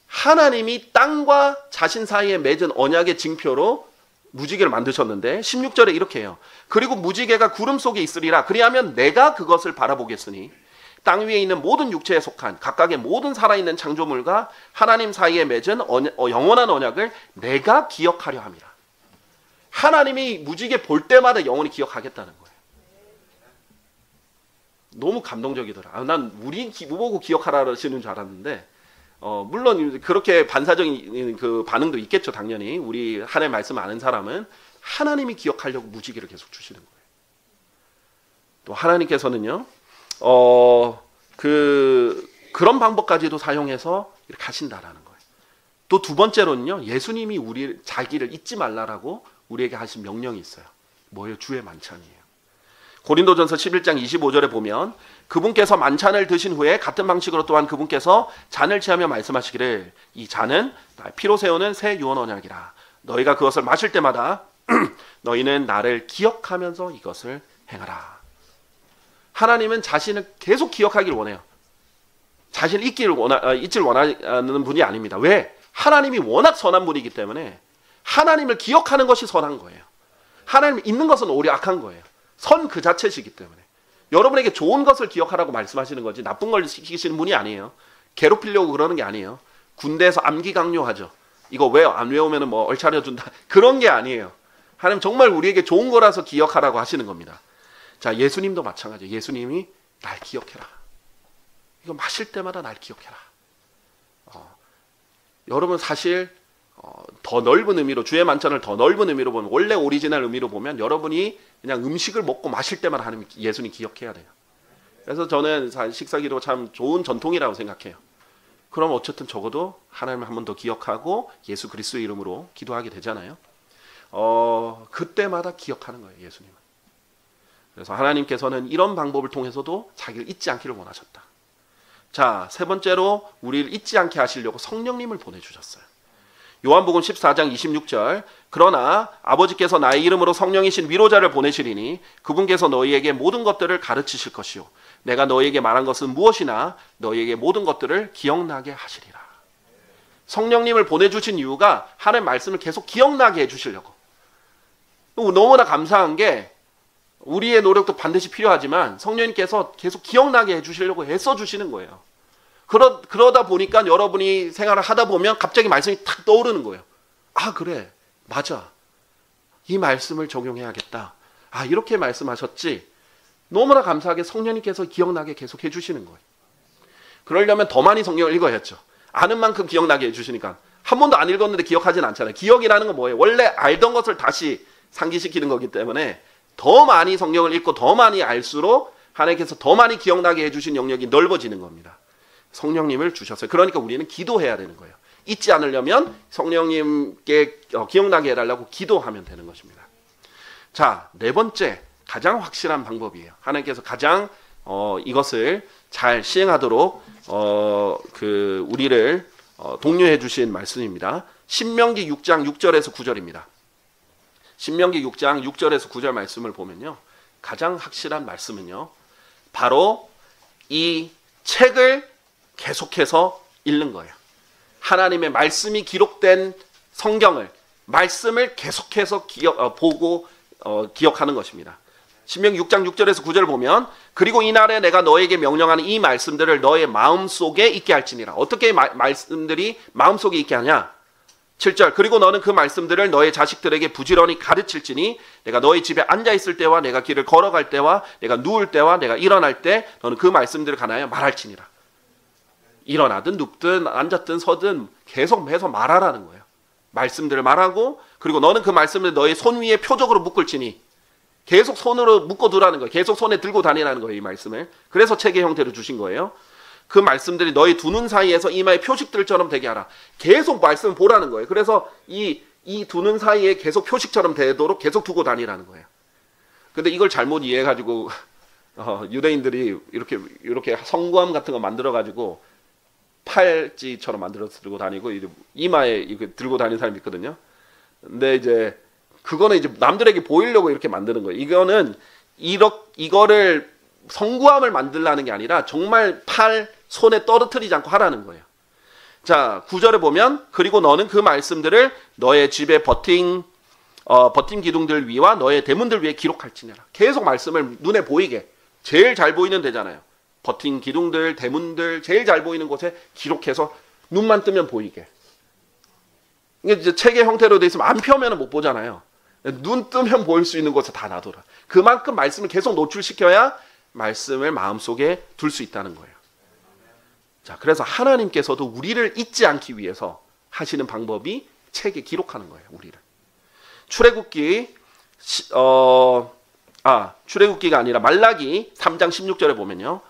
하나님이 땅과 자신 사이에 맺은 언약의 징표로 무지개를 만드셨는데 16절에 이렇게 해요. 그리고 무지개가 구름 속에 있으리라. 그리하면 내가 그것을 바라보겠으니 땅 위에 있는 모든 육체에 속한 각각의 모든 살아있는 창조물과 하나님 사이에 맺은 영원한 언약을 내가 기억하려 함이라. 하나님이 무지개 볼 때마다 영원히 기억하겠다는 거예요. 너무 감동적이더라. 난 우리 보고 기억하라 하시는 줄 알았는데 물론 그렇게 반사적인 그 반응도 있겠죠. 당연히 우리 하나님 말씀 아는 사람은 하나님이 기억하려고 무지개를 계속 주시는 거예요. 또 하나님께서는요 그런 방법까지도 사용해서 이렇게 하신다라는 거예요. 또 두 번째로는요, 예수님이 자기를 잊지 말라라고 우리에게 하신 명령이 있어요. 뭐예요? 주의 만찬이에요. 고린도전서 11장 25절에 보면 그분께서 만찬을 드신 후에 같은 방식으로 또한 그분께서 잔을 취하며 말씀하시기를 이 잔은 나의 피로 세우는 새 유언 언약이라. 너희가 그것을 마실 때마다 너희는 나를 기억하면서 이것을 행하라. 하나님은 자신을 계속 기억하기를 원해요. 자신을 잊지를 원하는 분이 아닙니다. 왜? 하나님이 워낙 선한 분이기 때문에 하나님을 기억하는 것이 선한 거예요. 하나님을 잊는 것은 오히려 악한 거예요. 선 그 자체시기 때문에. 여러분에게 좋은 것을 기억하라고 말씀하시는 거지 나쁜 걸 시키시는 분이 아니에요. 괴롭히려고 그러는 게 아니에요. 군대에서 암기 강요하죠. 이거 왜 안 외우면 뭐 얼차려준다. 그런 게 아니에요. 하나님 정말 우리에게 좋은 거라서 기억하라고 하시는 겁니다. 자, 예수님도 마찬가지예요. 예수님이 날 기억해라. 이거 마실 때마다 날 기억해라. 여러분 사실 더 넓은 의미로 주의 만찬을 더 넓은 의미로 보면 원래 오리지널 의미로 보면 여러분이 그냥 음식을 먹고 마실 때마다 하나님 예수님 기억해야 돼요. 그래서 저는 식사기도 참 좋은 전통이라고 생각해요. 그럼 어쨌든 적어도 하나님을 한 번 더 기억하고 예수 그리스도의 이름으로 기도하게 되잖아요. 그때마다 기억하는 거예요, 예수님은. 그래서 하나님께서는 이런 방법을 통해서도 자기를 잊지 않기를 원하셨다. 자, 세 번째로 우리를 잊지 않게 하시려고 성령님을 보내주셨어요. 요한복음 14장 26절 그러나 아버지께서 나의 이름으로 성령이신 위로자를 보내시리니 그분께서 너희에게 모든 것들을 가르치실 것이요 내가 너희에게 말한 것은 무엇이나 너희에게 모든 것들을 기억나게 하시리라. 성령님을 보내주신 이유가 하나님의 말씀을 계속 기억나게 해주시려고. 너무나 감사한 게 우리의 노력도 반드시 필요하지만 성령님께서 계속 기억나게 해주시려고 애써주시는 거예요. 그러다 보니까 여러분이 생활을 하다 보면 갑자기 말씀이 탁 떠오르는 거예요. 아, 그래. 맞아. 이 말씀을 적용해야겠다. 아, 이렇게 말씀하셨지. 너무나 감사하게 성령님께서 기억나게 계속 해주시는 거예요. 그러려면 더 많이 성경을 읽어야죠. 아는 만큼 기억나게 해주시니까. 한 번도 안 읽었는데 기억하진 않잖아요. 기억이라는 건 뭐예요? 원래 알던 것을 다시 상기시키는 거기 때문에 더 많이 성경을 읽고 더 많이 알수록 하나님께서 더 많이 기억나게 해주신 영역이 넓어지는 겁니다. 성령님을 주셨어요. 그러니까 우리는 기도해야 되는 거예요. 잊지 않으려면 성령님께 기억나게 해달라고 기도하면 되는 것입니다. 자, 네 번째 가장 확실한 방법이에요. 하나님께서 가장 이것을 잘 시행하도록 우리를 독려해 주신 말씀입니다. 신명기 6장 6절에서 9절입니다. 신명기 6장 6절에서 9절 말씀을 보면요. 가장 확실한 말씀은요. 바로 이 책을 계속해서 읽는 거예요. 하나님의 말씀이 기록된 성경을 말씀을 계속해서 보고 기억하는 것입니다. 신명기 6장 6절에서 9절을 보면 그리고 이날에 내가 너에게 명령하는 이 말씀들을 너의 마음속에 있게 할지니라. 어떻게 말씀들이 마음속에 있게 하냐? 7절 그리고 너는 그 말씀들을 너의 자식들에게 부지런히 가르칠지니 내가 너희 집에 앉아있을 때와 내가 길을 걸어갈 때와 내가 누울 때와 내가 일어날 때 너는 그 말씀들을 가나여 말할지니라. 일어나든 눕든 앉았든 서든 계속 해서 말하라는 거예요. 말씀들을 말하고 그리고 너는 그 말씀을 너의 손 위에 표적으로 묶을지니 계속 손으로 묶어두라는 거예요. 계속 손에 들고 다니라는 거예요. 이 말씀을. 그래서 책의 형태로 주신 거예요. 그 말씀들이 너희 두 눈 사이에서 이마에 표식들처럼 되게 하라. 계속 말씀을 보라는 거예요. 그래서 이 두 눈 사이에 계속 표식처럼 되도록 계속 두고 다니라는 거예요. 근데 이걸 잘못 이해해가지고 유대인들이 이렇게 성구함 같은 거 만들어가지고 팔찌처럼 만들어서 들고 다니고 이마에 이렇게 들고 다니는 사람이 있거든요. 근데 이제 그거는 이제 남들에게 보이려고 이렇게 만드는 거예요. 이거를 성구함을 만들라는 게 아니라 정말 손에 떨어뜨리지 않고 하라는 거예요. 자, 9절에 보면 그리고 너는 그 말씀들을 너의 집의 버팀 기둥들 위와 너의 대문들 위에 기록할지니라. 계속 말씀을 눈에 보이게 제일 잘 보이는 데잖아요. 버틴 기둥들, 대문들 제일 잘 보이는 곳에 기록해서 눈만 뜨면 보이게. 이게 이제 책의 형태로 돼 있으면 안 펴면 못 보잖아요. 눈 뜨면 보일 수 있는 곳에 다 놔둬라. 그만큼 말씀을 계속 노출시켜야 말씀을 마음속에 둘 수 있다는 거예요. 자, 그래서 하나님께서도 우리를 잊지 않기 위해서 하시는 방법이 책에 기록하는 거예요. 우리를. 출애굽기가 아니라 말라기 3장 16절에 보면요.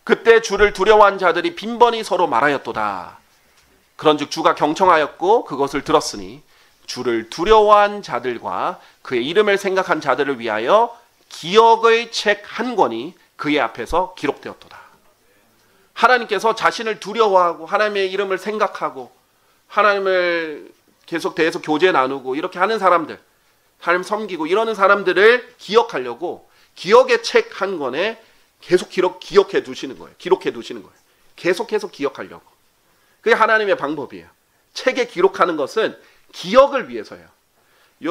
그때 주를 두려워한 자들이 빈번히 서로 말하였도다. 그런즉 주가 경청하였고 그것을 들었으니 주를 두려워한 자들과 그의 이름을 생각한 자들을 위하여 기억의 책 한 권이 그의 앞에서 기록되었도다. 하나님께서 자신을 두려워하고 하나님의 이름을 생각하고 하나님을 계속 대해서 교제 나누고 이렇게 하는 사람들, 하나님 섬기고 이러는 사람들을 기억하려고 기억의 책 한 권에 계속 기억해 두시는 거예요. 기록해 두시는 거예요. 계속해서 기억하려고. 그게 하나님의 방법이에요. 책에 기록하는 것은 기억을 위해서예요.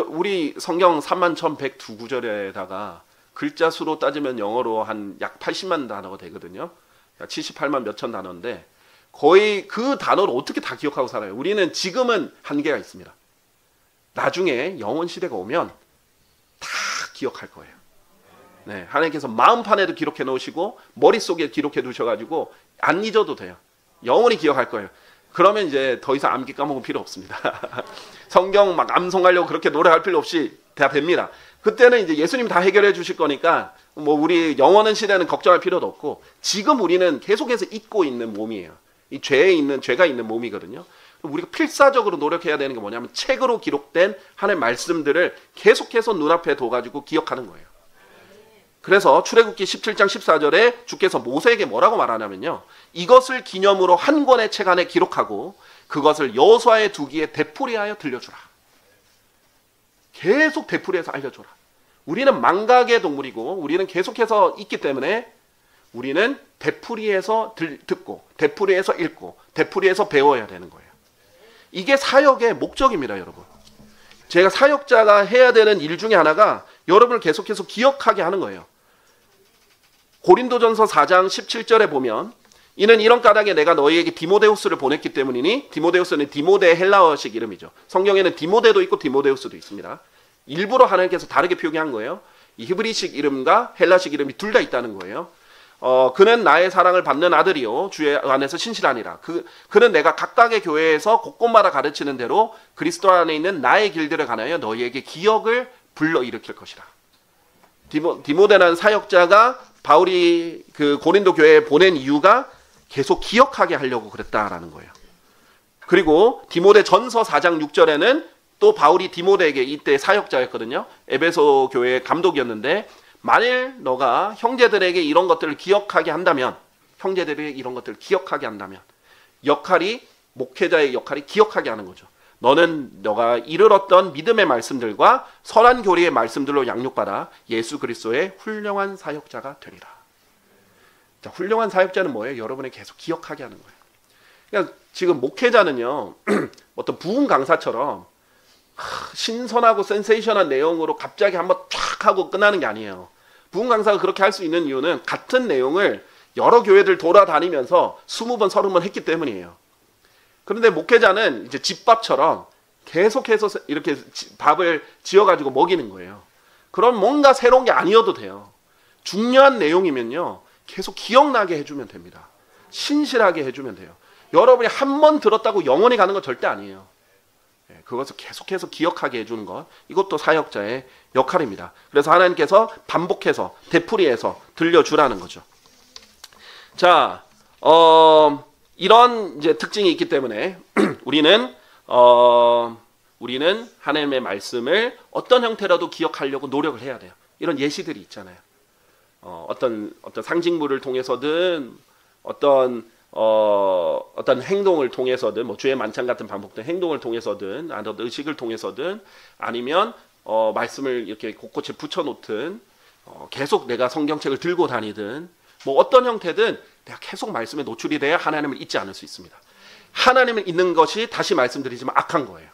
우리 성경 31,102구절에다가 글자 수로 따지면 영어로 한 약 80만 단어가 되거든요. 78만 몇천 단어인데 거의 그 단어를 어떻게 다 기억하고 살아요. 우리는 지금은 한계가 있습니다. 나중에 영원 시대가 오면 다 기억할 거예요. 네, 하나님께서 마음판에도 기록해 놓으시고 머릿속에 기록해 두셔가지고 안 잊어도 돼요. 영원히 기억할 거예요. 그러면 이제 더 이상 암기 까먹을 필요 없습니다. 성경 막 암송하려고 그렇게 노력할 필요 없이 다 됩니다. 그때는 이제 예수님이 다 해결해 주실 거니까 뭐 우리 영원한 시대는 걱정할 필요도 없고 지금 우리는 계속해서 잊고 있는 몸이에요. 이 죄가 있는 몸이거든요. 우리가 필사적으로 노력해야 되는 게 뭐냐면 책으로 기록된 하나님의 말씀들을 계속해서 눈앞에 둬가지고 기억하는 거예요. 그래서 출애굽기 17장 14절에 주께서 모세에게 뭐라고 말하냐면요. 이것을 기념으로 한 권의 책 안에 기록하고 그것을 여호수아의 두기에 되풀이하여 들려주라. 계속 되풀이해서 알려줘라. 우리는 망각의 동물이고 우리는 계속해서 있기 때문에 우리는 되풀이해서 듣고 되풀이해서 읽고 되풀이해서 배워야 되는 거예요. 이게 사역의 목적입니다, 여러분. 제가 사역자가 해야 되는 일 중에 하나가 여러분을 계속해서 기억하게 하는 거예요. 고린도전서 4장 17절에 보면 이는 이런 까닭에 내가 너희에게 디모데우스를 보냈기 때문이니 디모데우스는 디모데 헬라어식 이름이죠. 성경에는 디모데도 있고 디모데우스도 있습니다. 일부러 하나님께서 다르게 표기한 거예요. 이 히브리식 이름과 헬라식 이름이 둘 다 있다는 거예요. 그는 나의 사랑을 받는 아들이요 주의 안에서 신실하니라. 그는 내가 각각의 교회에서 곳곳마다 가르치는 대로 그리스도 안에 있는 나의 길들을 관하여 너희에게 기억을 불러일으킬 것이라. 디모데라는 사역자가 바울이 그 고린도 교회에 보낸 이유가 계속 기억하게 하려고 그랬다라는 거예요. 그리고 디모데 전서 4장 6절에는 또 바울이 디모데에게 이때 사역자였거든요. 에베소 교회의 감독이었는데 만일 너가 형제들에게 이런 것들을 기억하게 한다면 목회자의 역할이 기억하게 하는 거죠. 너가 이르렀던 믿음의 말씀들과 선한 교리의 말씀들로 양육받아 예수 그리스도의 훌륭한 사역자가 되리라. 자, 훌륭한 사역자는 뭐예요? 여러분이 계속 기억하게 하는 거예요. 그러니까 지금 목회자는요, 어떤 부흥 강사처럼 신선하고 센세이션한 내용으로 갑자기 한번 쫙 하고 끝나는 게 아니에요. 부흥 강사가 그렇게 할 수 있는 이유는 같은 내용을 여러 교회들 돌아다니면서 20번, 30번 했기 때문이에요. 그런데 목회자는 이제 집밥처럼 계속해서 이렇게 밥을 지어가지고 먹이는 거예요. 그럼 뭔가 새로운 게 아니어도 돼요. 중요한 내용이면요, 계속 기억나게 해주면 됩니다. 신실하게 해주면 돼요. 여러분이 한 번 들었다고 영원히 가는 건 절대 아니에요. 그것을 계속해서 기억하게 해주는 것, 이것도 사역자의 역할입니다. 그래서 하나님께서 반복해서 되풀이해서 들려주라는 거죠. 자, 이런 이제 특징이 있기 때문에 우리는 하나님의 말씀을 어떤 형태라도 기억하려고 노력을 해야 돼요. 이런 예시들이 있잖아요. 어떤 상징물을 통해서든 어떤 행동을 통해서든, 뭐 주의 만찬 같은 반복된 행동을 통해서든, 어떤 의식을 통해서든, 아니면 말씀을 이렇게 곳곳에 붙여놓든, 계속 내가 성경책을 들고 다니든, 뭐 어떤 형태든 내가 계속 말씀에 노출이 돼야 하나님을 잊지 않을 수 있습니다. 하나님을 잊는 것이, 다시 말씀드리지만, 악한 거예요.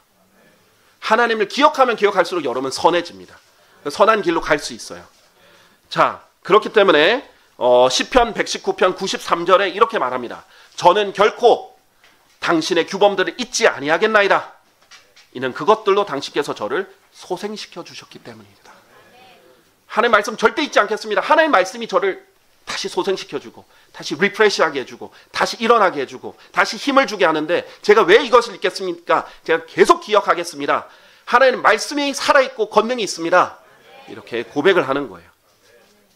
하나님을 기억하면 기억할수록 여러분은 선해집니다. 선한 길로 갈 수 있어요. 자, 그렇기 때문에 시편 119편 93절에 이렇게 말합니다. 저는 결코 당신의 규범들을 잊지 아니하겠나이다. 이는 그것들로 당신께서 저를 소생시켜 주셨기 때문입니다. 하나님의 말씀 절대 잊지 않겠습니다. 하나님의 말씀이 저를 다시 소생시켜주고 다시 리프레시하게 해주고 다시 일어나게 해주고 다시 힘을 주게 하는데 제가 왜 이것을 잊겠습니까? 제가 계속 기억하겠습니다. 하나님의 말씀이 살아있고 권능이 있습니다. 이렇게 고백을 하는 거예요.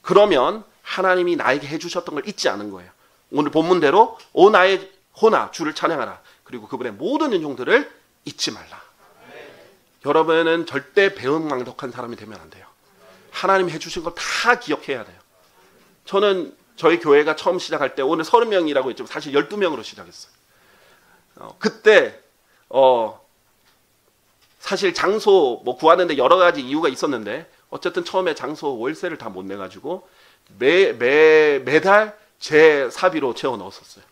그러면 하나님이 나에게 해주셨던 걸 잊지 않은 거예요. 오늘 본문대로 오 나의 호나 주를 찬양하라. 그리고 그분의 모든 은총들을 잊지 말라. 여러분은 절대 배은망덕한 사람이 되면 안 돼요. 하나님이 해주신 걸 다 기억해야 돼요. 저는 저희 교회가 처음 시작할 때 오늘 30명이라고 했지만 사실 12명으로 시작했어요. 그때 사실 장소 뭐 구하는데 여러 가지 이유가 있었는데 어쨌든 처음에 장소 월세를 다 못 내가지고 매달 제 사비로 채워 넣었었어요.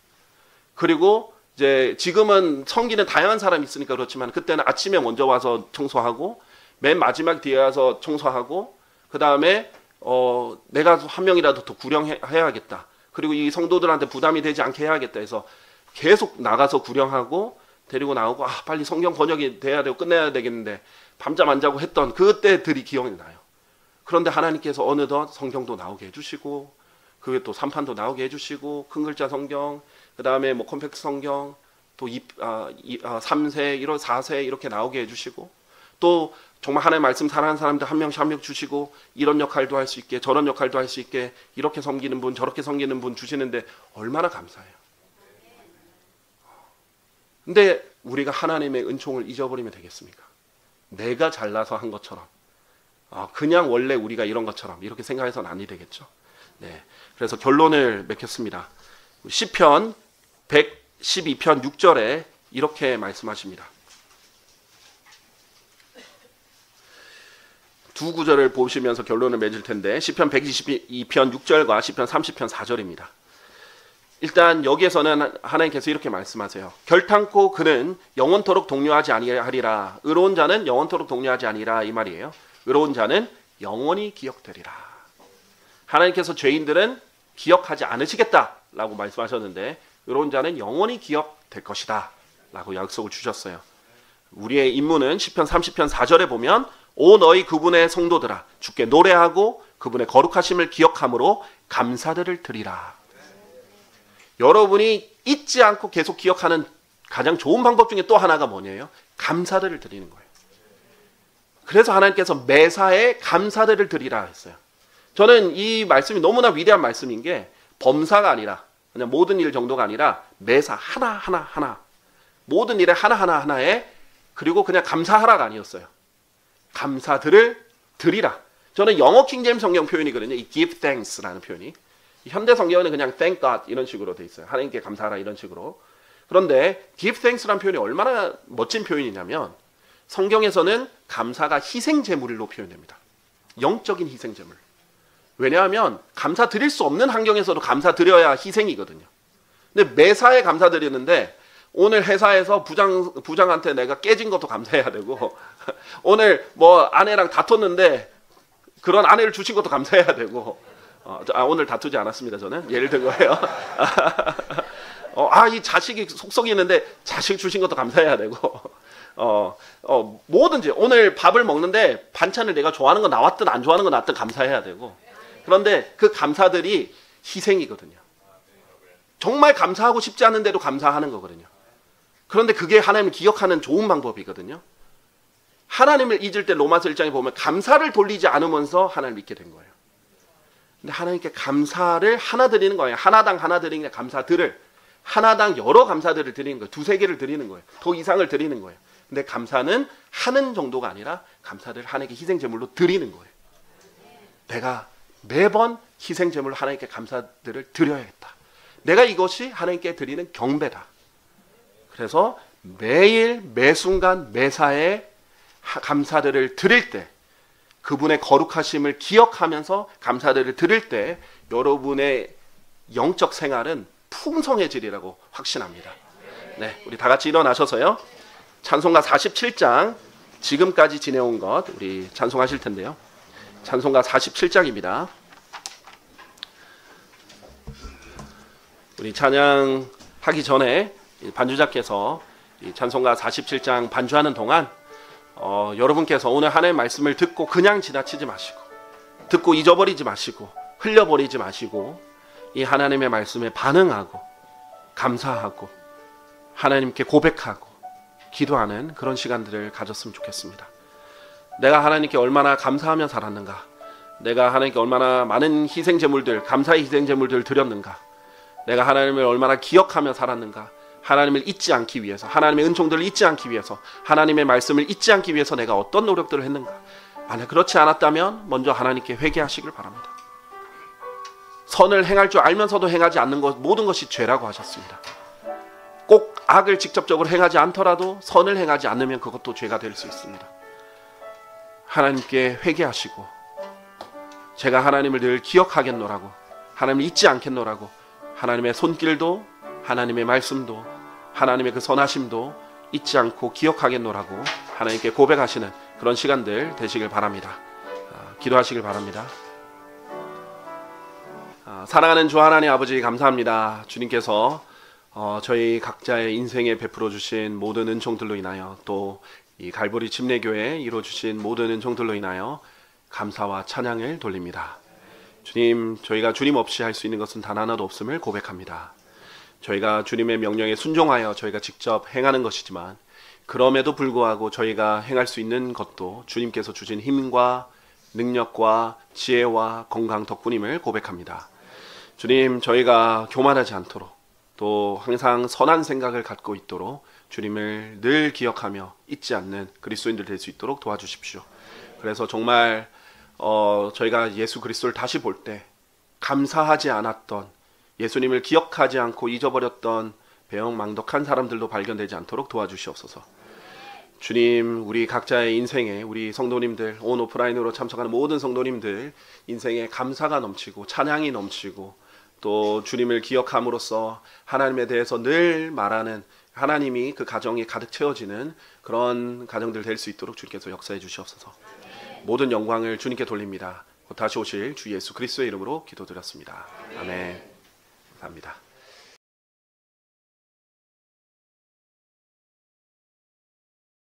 그리고 이제 지금은 성기는 다양한 사람이 있으니까 그렇지만 그때는 아침에 먼저 와서 청소하고 맨 마지막 뒤에 와서 청소하고 그 다음에 내가 한 명이라도 더 구령해야겠다. 그리고 이 성도들한테 부담이 되지 않게 해야겠다 해서 계속 나가서 구령하고 데리고 나오고 빨리 성경 번역이 돼야 되고 끝내야 되겠는데 밤잠 안 자고 했던 그때들이 기억이 나요. 그런데 하나님께서 어느덧 성경도 나오게 해주시고 그게 또 3판도 나오게 해주시고 큰 글자 성경 그 다음에 뭐 컴팩트 성경 또 3세 1호 4세 이렇게 나오게 해주시고 또 정말 하나님의 말씀 사랑하는 사람들 한 명씩 한 명 주시고 이런 역할도 할 수 있게 저런 역할도 할 수 있게 이렇게 섬기는 분 저렇게 섬기는 분 주시는데 얼마나 감사해요. 근데 우리가 하나님의 은총을 잊어버리면 되겠습니까? 내가 잘나서 한 것처럼 그냥 원래 우리가 이런 것처럼 이렇게 생각해서는 아니 되겠죠. 네, 그래서 결론을 맺겠습니다. 시편 112편 6절에 이렇게 말씀하십니다. 두 구절을 보시면서 결론을 맺을 텐데 시편 122편 6절과 시편 30편 4절입니다. 일단 여기에서는 하나님께서 이렇게 말씀하세요. 결탄코 그는 영원토록 동료하지 아니하리라. 의로운 자는 영원토록 동료하지 아니라 이 말이에요. 의로운 자는 영원히 기억되리라. 하나님께서 죄인들은 기억하지 않으시겠다라고 말씀하셨는데 의로운 자는 영원히 기억될 것이다 라고 약속을 주셨어요. 우리의 임무는 시편 30편 4절에 보면 오 너희 그분의 성도들아 주께 노래하고 그분의 거룩하심을 기억함으로 감사들을 드리라. 여러분이 잊지 않고 계속 기억하는 가장 좋은 방법 중에 또 하나가 뭐냐요? 감사들을 드리는 거예요. 그래서 하나님께서 매사에 감사들을 드리라 했어요. 저는 이 말씀이 너무나 위대한 말씀인 게 범사가 아니라 그냥 모든 일 정도가 아니라 매사 하나 모든 일에 하나에 그리고 그냥 감사하라가 아니었어요. 감사들을 드리라. 저는 영어 킹제임스 성경 표현이거든요. 이 give thanks라는 표현이. 현대 성경에는 그냥 thank God 이런 식으로 돼 있어요. 하나님께 감사하라 이런 식으로. 그런데 give thanks라는 표현이 얼마나 멋진 표현이냐면 성경에서는 감사가 희생 제물로 표현됩니다. 영적인 희생 제물. 왜냐하면 감사 드릴 수 없는 환경에서도 감사 드려야 희생이거든요. 근데 매사에 감사 드리는데 오늘 회사에서 부장한테 내가 깨진 것도 감사해야 되고 오늘 뭐 아내랑 다퉜는데 그런 아내를 주신 것도 감사해야 되고 오늘 다투지 않았습니다. 저는 예를 든 거예요. 이 자식이 속썩이 있는데 자식 주신 것도 감사해야 되고 뭐든지 오늘 밥을 먹는데 반찬을 내가 좋아하는 거 나왔든 안 좋아하는 거 나왔든 감사해야 되고 그런데 그 감사들이 희생이거든요. 정말 감사하고 싶지 않은데도 감사하는 거거든요. 그런데 그게 하나님을 기억하는 좋은 방법이거든요. 하나님을 잊을 때 로마서 1장에 보면 감사를 돌리지 않으면서 하나님을 믿게 된 거예요. 근데 하나님께 감사를 하나 드리는 거예요. 하나당 하나 드리는 게 감사들을 하나당 여러 감사들을 드리는 거예요. 두세 개를 드리는 거예요. 더 이상을 드리는 거예요. 근데 감사는 하는 정도가 아니라 감사들을 하나님께 희생 제물로 드리는 거예요. 내가 매번 희생 제물로 하나님께 감사들을 드려야겠다. 내가 이것이 하나님께 드리는 경배다. 그래서 매일 매순간 매사에 감사들을 드릴 때 그분의 거룩하심을 기억하면서 감사들을 드릴 때 여러분의 영적 생활은 풍성해지리라고 확신합니다. 네, 우리 다 같이 일어나셔서요. 찬송가 47장 지금까지 지내온 것 우리 찬송하실 텐데요. 찬송가 47장입니다. 우리 찬양하기 전에 반주자께서 이 찬송가 47장 반주하는 동안 여러분께서 오늘 하나님의 말씀을 듣고 그냥 지나치지 마시고, 듣고 잊어버리지 마시고, 흘려버리지 마시고, 이 하나님의 말씀에 반응하고 감사하고 하나님께 고백하고 기도하는 그런 시간들을 가졌으면 좋겠습니다. 내가 하나님께 얼마나 감사하며 살았는가, 내가 하나님께 얼마나 많은 희생제물들, 감사의 희생제물들을 드렸는가, 내가 하나님을 얼마나 기억하며 살았는가, 하나님을 잊지 않기 위해서, 하나님의 은총들을 잊지 않기 위해서, 하나님의 말씀을 잊지 않기 위해서 내가 어떤 노력들을 했는가. 만약 그렇지 않았다면 먼저 하나님께 회개하시길 바랍니다. 선을 행할 줄 알면서도 행하지 않는 것, 모든 것이 죄라고 하셨습니다. 꼭 악을 직접적으로 행하지 않더라도 선을 행하지 않으면 그것도 죄가 될 수 있습니다. 하나님께 회개하시고, 제가 하나님을 늘 기억하겠노라고, 하나님을 잊지 않겠노라고, 하나님의 손길도, 하나님의 말씀도, 하나님의 그 선하심도 잊지 않고 기억하겠노라고 하나님께 고백하시는 그런 시간들 되시길 바랍니다. 기도하시길 바랍니다. 사랑하는 주 하나님 아버지, 감사합니다. 주님께서 저희 각자의 인생에 베풀어 주신 모든 은총들로 인하여, 또 이 갈보리 침례교회에 이루어 주신 모든 은총들로 인하여 감사와 찬양을 돌립니다. 주님, 저희가 주님 없이 할 수 있는 것은 단 하나도 없음을 고백합니다. 저희가 주님의 명령에 순종하여 저희가 직접 행하는 것이지만, 그럼에도 불구하고 저희가 행할 수 있는 것도 주님께서 주신 힘과 능력과 지혜와 건강 덕분임을 고백합니다. 주님, 저희가 교만하지 않도록, 또 항상 선한 생각을 갖고 있도록 주님을 늘 기억하며 잊지 않는 그리스도인들 될 수 있도록 도와주십시오. 그래서 정말 저희가 예수 그리스도를 다시 볼 때 감사하지 않았던, 예수님을 기억하지 않고 잊어버렸던 배영망덕한 사람들도 발견되지 않도록 도와주시옵소서. 주님, 우리 각자의 인생에, 우리 성도님들, 온 오프라인으로 참석하는 모든 성도님들 인생에 감사가 넘치고 찬양이 넘치고, 또 주님을 기억함으로써 하나님에 대해서 늘 말하는, 하나님이 그 가정이 가득 채워지는 그런 가정들 될 수 있도록 주님께서 역사해 주시옵소서. 모든 영광을 주님께 돌립니다. 곧 다시 오실 주 예수 그리스도의 이름으로 기도드렸습니다. 아멘. 감사합니다.